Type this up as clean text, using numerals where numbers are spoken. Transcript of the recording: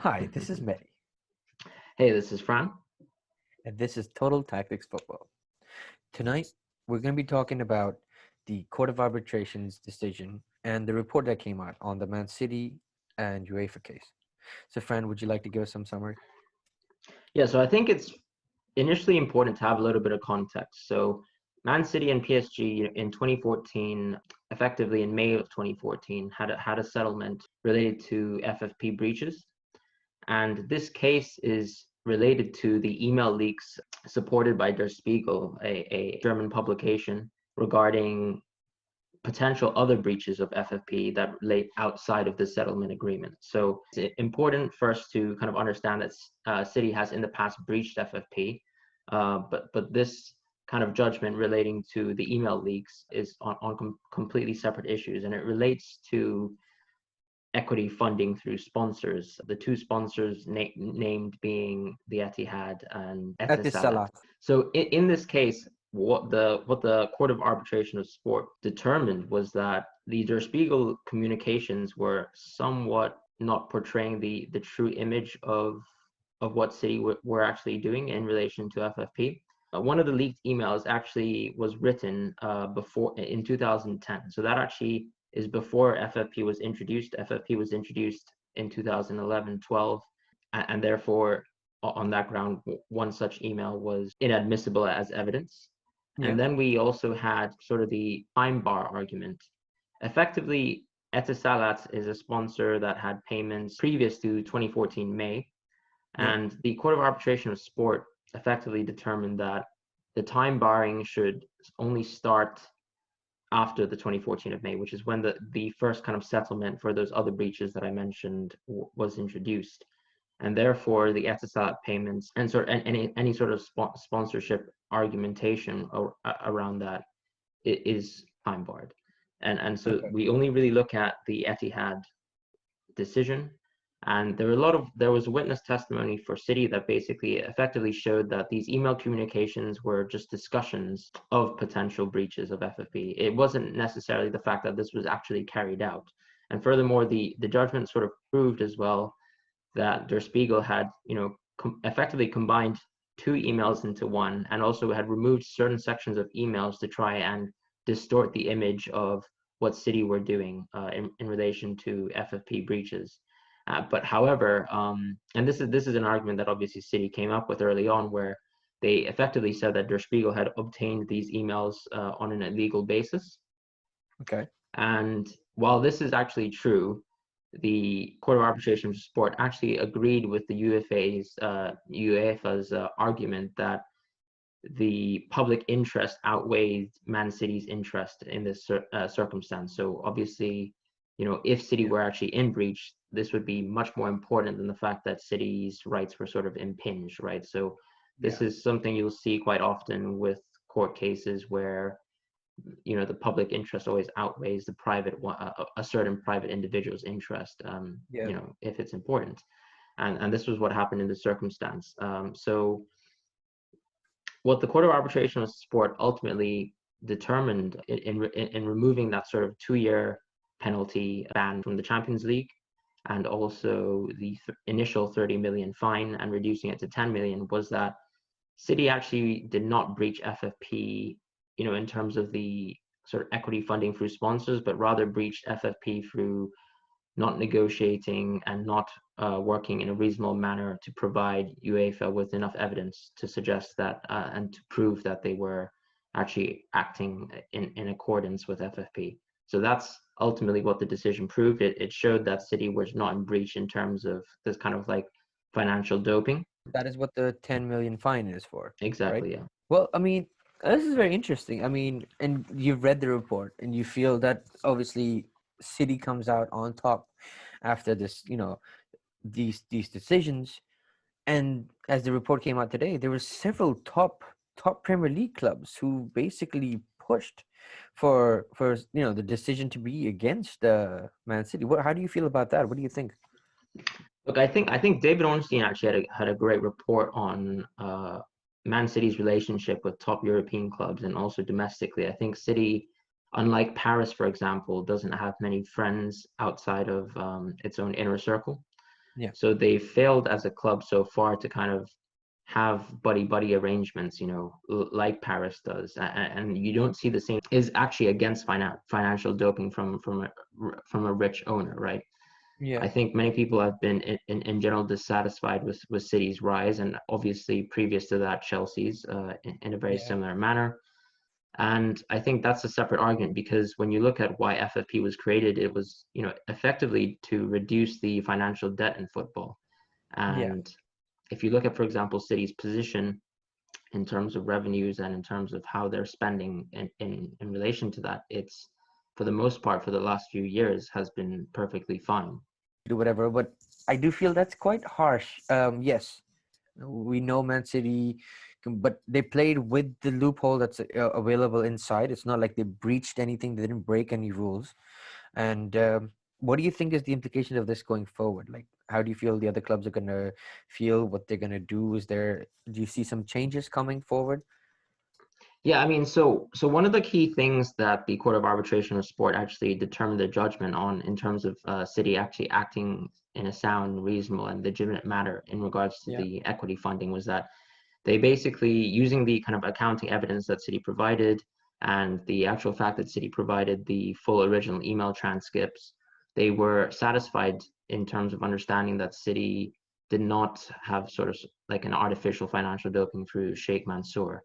Hi, this is Mehdi, Hey, this is Fran. and this is Total Tactics Football. Tonight, we're going to be talking about the Court of Arbitration's decision and the report that came out on the Man City and UEFA case. So, Fran, would you like to give us some summary? Yeah, so I think it's initially important to have a little bit of context. So, Man City and PSG in 2014, effectively in May of 2014, had a settlement related to FFP breaches, and this case is related to the email leaks supported by Der Spiegel, a German publication, regarding potential other breaches of FFP that relate outside of the settlement agreement. So it's important first to kind of understand that City has in the past breached FFP, but this kind of judgment relating to the email leaks is on completely separate issues, and it relates to equity funding through sponsors. The two sponsors named being the Etihad and Etisalat. Etisalat. So in this case, what the Court of Arbitration of Sport determined was that the Der Spiegel communications were somewhat not portraying the true image of what City were actually doing in relation to FFP. One of the leaked emails actually was written before in 2010. So that actually is before FFP was introduced. FFP was introduced in 2011-12, and therefore, on that ground, one such email was inadmissible as evidence. Yeah. And then we also had sort of the time bar argument. Effectively, Etisalat is a sponsor that had payments previous to 2014 May, Yeah. and the Court of Arbitration of Sport effectively determined that the time barring should only start after the 2014 of May, which is when the first kind of settlement for those other breaches that I mentioned was introduced. And therefore, the Etisalat payments and any sort of sponsorship argumentation around that is time barred. And so Okay. we only really look at the Etihad decision. And there was witness testimony for City that basically effectively showed that these email communications were just discussions of potential breaches of FFP. It wasn't necessarily the fact that this was actually carried out. And furthermore, the judgment sort of proved as well that Der Spiegel had, effectively combined two emails into one, and also had removed certain sections of emails to try and distort the image of what City were doing in relation to FFP breaches. But however, and this is an argument that obviously City came up with early on, where they effectively said that Der Spiegel had obtained these emails on an illegal basis. Okay. And while this is actually true, the Court of Arbitration for Sport actually agreed with the UEFA's argument that the public interest outweighed Man City's interest in this circumstance. So obviously, if City Yeah. were actually in breach, this would be much more important than the fact that City's rights were sort of impinged, right? So this Yeah. is something you'll see quite often with court cases where the public interest always outweighs the private one, a certain private individual's interest, Yeah. if it's important. And this was what happened in this circumstance. So what the Court of Arbitration of Sport ultimately determined in removing that sort of 2-year penalty ban from the Champions League, and also the initial 30 million fine, and reducing it to 10 million, was that City actually did not breach FFP, in terms of the sort of equity funding through sponsors, but rather breached FFP through not negotiating and not working in a reasonable manner to provide UEFA with enough evidence to suggest that and to prove that they were actually acting in accordance with FFP. So that's ultimately what the decision proved. It showed that City was not in breach in terms of this kind of like financial doping. That is what the 10 million fine is for, right? Exactly, yeah. Well, I mean, this is very interesting. I mean, and you've read the report and you feel that obviously City comes out on top after this, these decisions. And as the report came out today, there were several top Premier League clubs who basically pushed for the decision to be against Man City. How do you feel about that? What do you think? Look, I think David Ornstein actually had a great report on Man City's relationship with top European clubs and also domestically. I think City, unlike Paris, for example, doesn't have many friends outside of its own inner circle. Yeah. So they failed as a club so far to kind of have buddy arrangements, like Paris does, and you don't see the same is actually against financial doping from a rich owner, right? Yeah. I think many people have been in general dissatisfied with City's rise, and obviously previous to that, Chelsea's in a very Yeah. similar manner. And I think that's a separate argument, because when you look at why FFP was created, it was, effectively to reduce the financial debt in football. Yeah. And if you look at, for example, City's position in terms of revenues and in terms of how they're spending in relation to that, it's, for the most part, for the last few years, has been perfectly fine. Do whatever, but I do feel that's quite harsh. Yes, we know Man City, but they played with the loophole that's available inside. It's not like they breached anything; they didn't break any rules. And what do you think is the implication of this going forward? Like, how do you feel the other clubs are gonna feel? What they're gonna do? Do you see some changes coming forward? Yeah, I mean, so one of the key things that the Court of Arbitration of Sport actually determined their judgment on, in terms of City actually acting in a sound, reasonable, and legitimate manner in regards to Yeah. the equity funding, was that they basically, using the kind of accounting evidence that City provided, and the actual fact that City provided the full original email transcripts, they were satisfied in terms of understanding that City did not have sort of like an artificial financial doping through Sheikh Mansour.